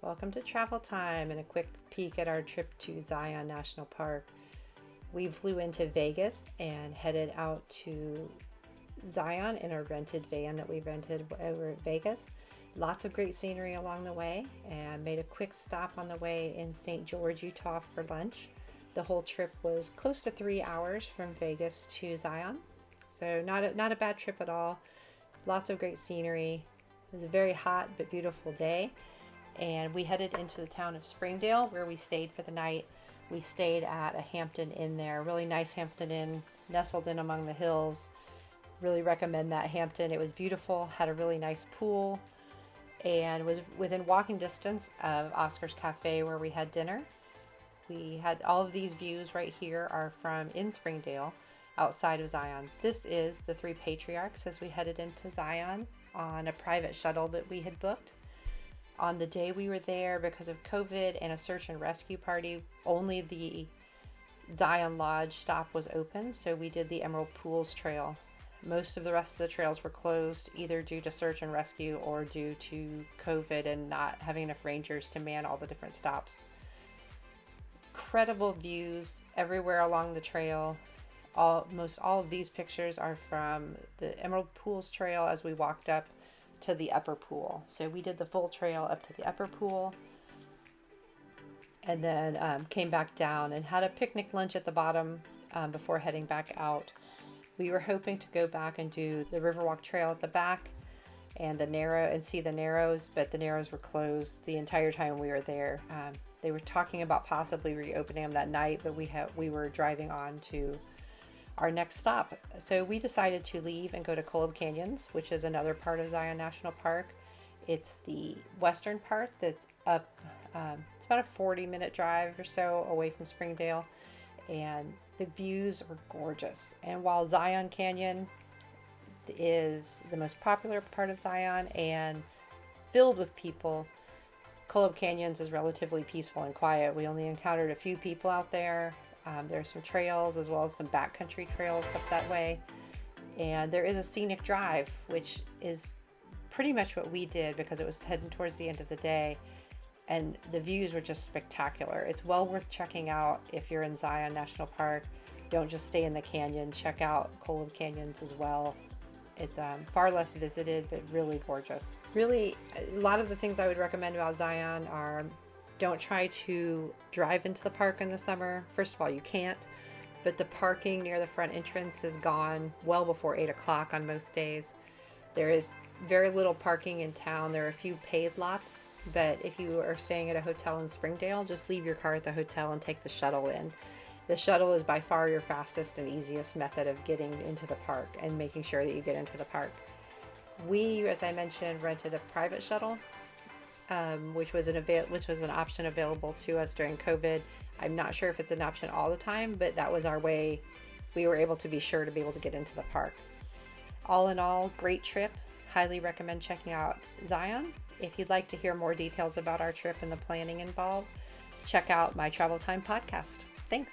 Welcome to Travel Time and a quick peek at our trip to Zion National Park. We flew into Vegas and headed out to Zion in a rented van that we rented over at Vegas. Lots of great scenery along the way, and made a quick stop on the way in St. George, Utah for lunch. The whole trip was close to 3 hours from Vegas to Zion, so not a bad trip at all. Lots of great scenery. It was a very hot but beautiful day, and we headed into the town of Springdale where we stayed for the night. We stayed at a Hampton Inn there, really nice Hampton Inn, nestled in among the hills. Really recommend that Hampton. It was beautiful, had a really nice pool, and was within walking distance of Oscar's Cafe where we had dinner. We had all of these views right here are from in Springdale, outside of Zion. This is the three Patriarchs as we headed into Zion on a private shuttle that we had booked. On the day we were there, because of COVID and a search and rescue party, only the Zion Lodge stop was open, so we did the Emerald Pools Trail. Most of the rest of the trails were closed, either due to search and rescue or due to COVID and not having enough rangers to man all the different stops. Incredible views everywhere along the trail. Almost all of these pictures are from the Emerald Pools Trail as we walked up to the upper pool. So we did the full trail up to the upper pool, and then came back down and had a picnic lunch at the bottom before heading back out. We were hoping to go back and do the Riverwalk Trail at the back and see the Narrows, but the Narrows were closed the entire time we were there. They were talking about possibly reopening them that night, but we were driving on to our next stop. So we decided to leave and go to Columb Canyons, which is another part of Zion National Park. It's the western part that's up, it's about a 40-minute drive or so away from Springdale, and the views are gorgeous. And while Zion Canyon is the most popular part of Zion and filled with people, Columb Canyons is relatively peaceful and quiet. We only encountered a few people out there. There are some trails as well as some backcountry trails up that way. And there is a scenic drive, which is pretty much what we did because it was heading towards the end of the day. And the views were just spectacular. It's well worth checking out if you're in Zion National Park. Don't just stay in the canyon. Check out Columb Canyons as well. It's far less visited, but really gorgeous. Really, a lot of the things I would recommend about Zion are: don't try to drive into the park in the summer. First of all, you can't, but the parking near the front entrance is gone well before 8 o'clock on most days. There is very little parking in town. There are a few paid lots, but if you are staying at a hotel in Springdale, just leave your car at the hotel and take the shuttle in. The shuttle is by far your fastest and easiest method of getting into the park and making sure that you get into the park. We, as I mentioned, rented a private shuttle, which was an option available to us during COVID. I'm not sure if it's an option all the time, but that was our way. We were able to be sure to be able to get into the park. All in all, great trip. Highly recommend checking out Zion. If you'd like to hear more details about our trip and the planning involved, check out my Travel Time podcast. Thanks.